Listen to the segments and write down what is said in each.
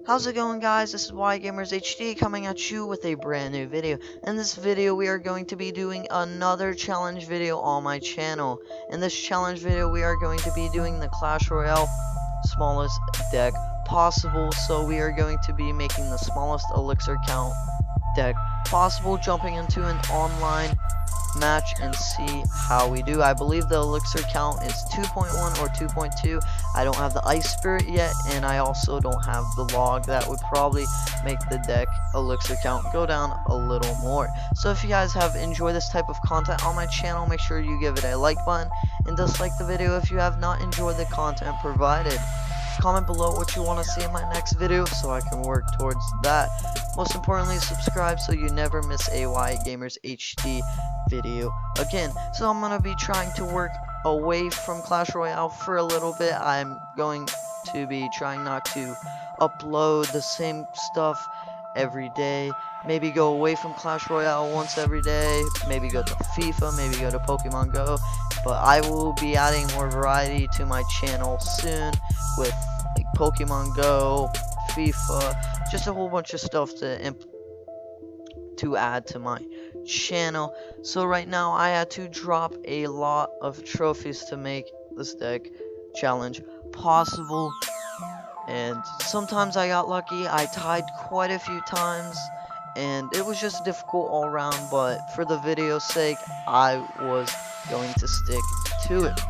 How's it going, guys? This is Gamers HD coming at you with a brand new video. In this video we are going to be doing another challenge video on my channel. In this challenge video we are going to be doing the Clash Royale smallest deck possible. So we are going to be making the smallest elixir count deck possible, jumping into an online match and see how we do. I believe the elixir count is 2.1 or 2.2. I don't have the ice spirit yet, and I also don't have the log. That would probably make the deck elixir count go down a little more. So if you guys have enjoyed this type of content on my channel, make sure you give it a like button and dislike the video if you have not enjoyed the content provided. Comment below what you want to see in my next video so I can work towards that. Most importantly, subscribe so you never miss a Gamers HD video again. So I'm going to be trying to work away from Clash Royale for a little bit. I'm going to be trying not to upload the same stuff every day. Maybe go away from Clash Royale once every day. Maybe go to FIFA, maybe go to Pokemon Go. But I will be adding more variety to my channel soon with like Pokemon Go, FIFA, just a whole bunch of stuff to add to my channel. So right now I had to drop a lot of trophies to make this deck challenge possible, and sometimes I got lucky. I tied quite a few times and it was just difficult all around, but for the video's sake I was going to stick to it.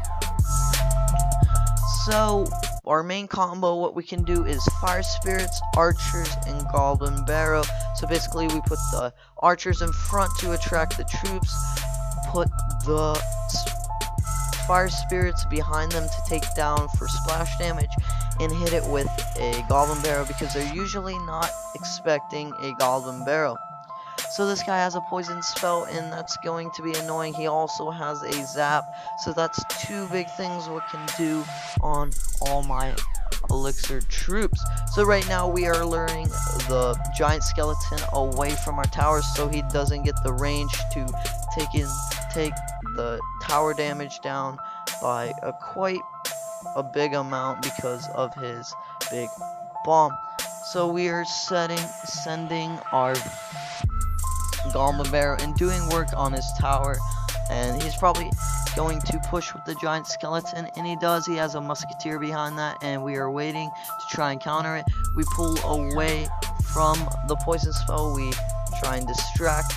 So our main combo, what we can do is fire spirits, archers, and goblin barrel. So basically we put the archers in front to attract the troops, put the fire spirits behind them to take down for splash damage, and hit it with a goblin barrel because they're usually not expecting a goblin barrel. So this guy has a poison spell, and that's going to be annoying. He also has a zap, so that's two big things we can do on all my elixir troops. So right now we are luring the giant skeleton away from our towers so he doesn't get the range to take the tower damage down by quite a big amount because of his big bomb. So we are sending our goblin barrel and doing work on his tower, and he's probably going to push with the giant skeleton, and he does. He has a musketeer behind that, and we are waiting to try and counter it. We pull away from the poison spell. We try and distract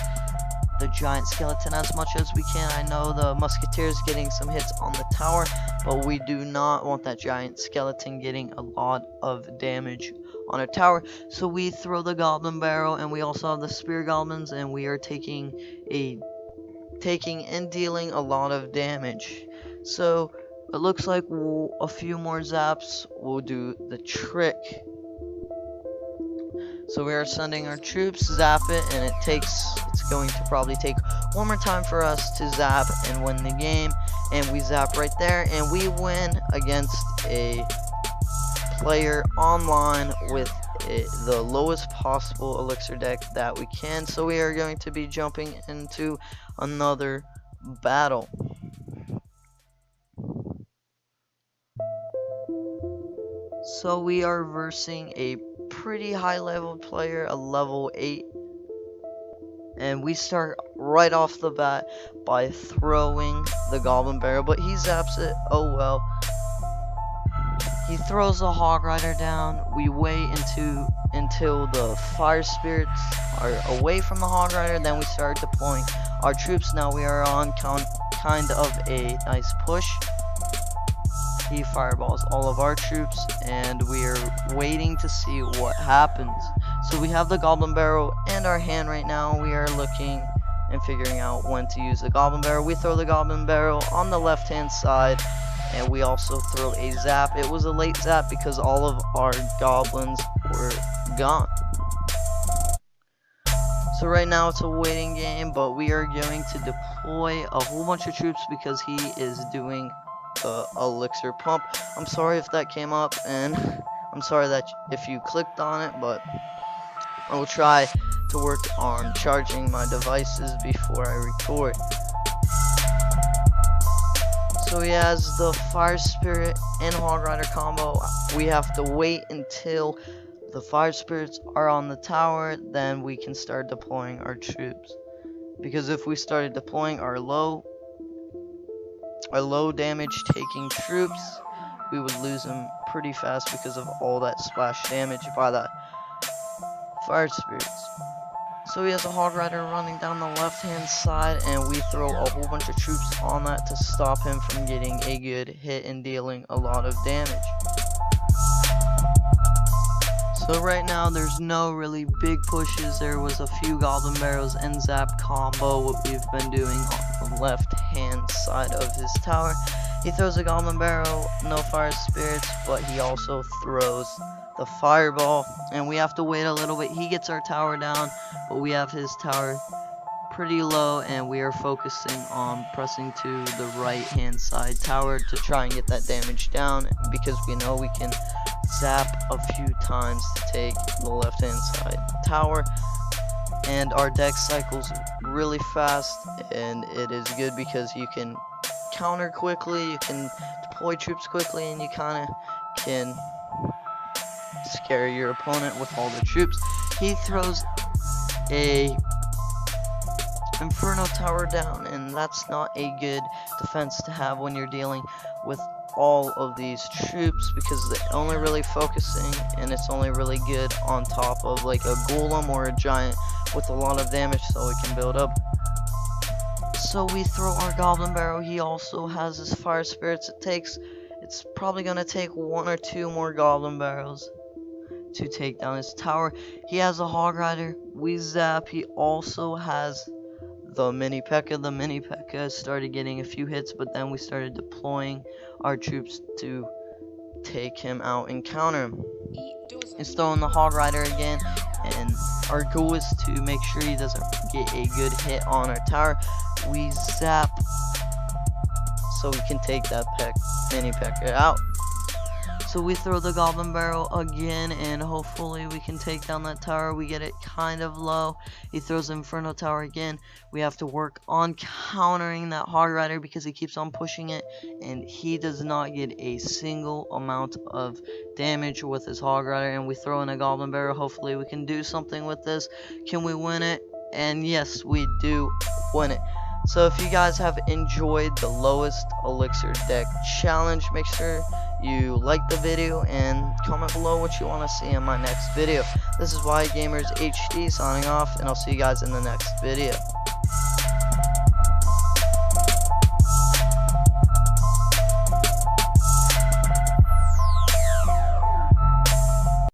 the giant skeleton as much as we can. I know the musketeer is getting some hits on the tower, but we do not want that giant skeleton getting a lot of damage on our tower. So we throw the goblin barrel, and we also have the spear goblins, and we are taking and dealing a lot of damage. So it looks like a few more zaps will do the trick. So we are sending our troops, zap it, and it's going to probably take one more time for us to zap and win the game. And we zap right there, and we win against a player online with the lowest possible elixir deck that we can. So we are going to be jumping into another battle. So we are versing a pretty high level player, a level 8, and we start right off the bat by throwing the goblin barrel, but he zaps it. Oh well. He throws the hog rider down. We wait until the fire spirits are away from the hog rider, then we start deploying our troops. Now we are on kind of a nice push. He fireballs all of our troops, and we are waiting to see what happens. So we have the goblin barrel in our hand right now. We are looking and figuring out when to use the goblin barrel. We throw the goblin barrel on the left hand side, and we also throw a zap. It was a late zap because all of our goblins were gone. So right now it's a waiting game, but we are going to deploy a whole bunch of troops because he is doing the elixir pump. I'm sorry if that came up, and I'm sorry that if you clicked on it, but I will try to work on charging my devices before I record. So he has the fire spirit and hog rider combo. We have to wait until the fire spirits are on the tower, then we can start deploying our troops. Because if we started deploying our low damage taking troops, we would lose them pretty fast because of all that splash damage by the fire spirits. So he has a Hog Rider running down the left hand side, and we throw a whole bunch of troops on that to stop him from getting a good hit and dealing a lot of damage. So right now there's no really big pushes. There was a few Goblin Barrels and Zap combo, what we've been doing on the left hand side of his tower. He throws a Goblin Barrel, no fire spirits, but he also throws the fireball, and we have to wait a little bit. He gets our tower down, but we have his tower pretty low, and we are focusing on pressing to the right hand side tower to try and get that damage down, because we know we can zap a few times to take the left hand side tower. And our deck cycles really fast, and it is good because you can counter quickly, you can deploy troops quickly, and you kind of can scare your opponent with all the troops. He throws a Inferno tower down, and that's not a good defense to have when you're dealing with all of these troops, because they're only really focusing, and it's only really good on top of like a golem or a giant with a lot of damage, so it can build up. So we throw our Goblin Barrel. He also has his fire spirits. It's probably gonna take 1 or 2 more Goblin Barrels to take down his tower. He has a Hog Rider. We zap. He also has the mini P.E.K.K.A. The mini P.E.K.K.A. started getting a few hits, but then we started deploying our troops to take him out and counter him. He's throwing the Hog Rider again, and our goal is to make sure he doesn't get a good hit on our tower. We zap so we can take that mini P.E.K.K.A. out. So we throw the Goblin Barrel again, and hopefully we can take down that tower. We get it kind of low. He throws the Inferno tower again. We have to work on countering that Hog Rider because he keeps on pushing it, and he does not get a single amount of damage with his Hog Rider. And we throw in a Goblin Barrel. Hopefully we can do something with this. Can we win it? And yes, we do win it. So if you guys have enjoyed the lowest Elixir deck challenge, make sure you like the video and comment below what you want to see in my next video. This is YGamers HD signing off, and I'll see you guys in the next video.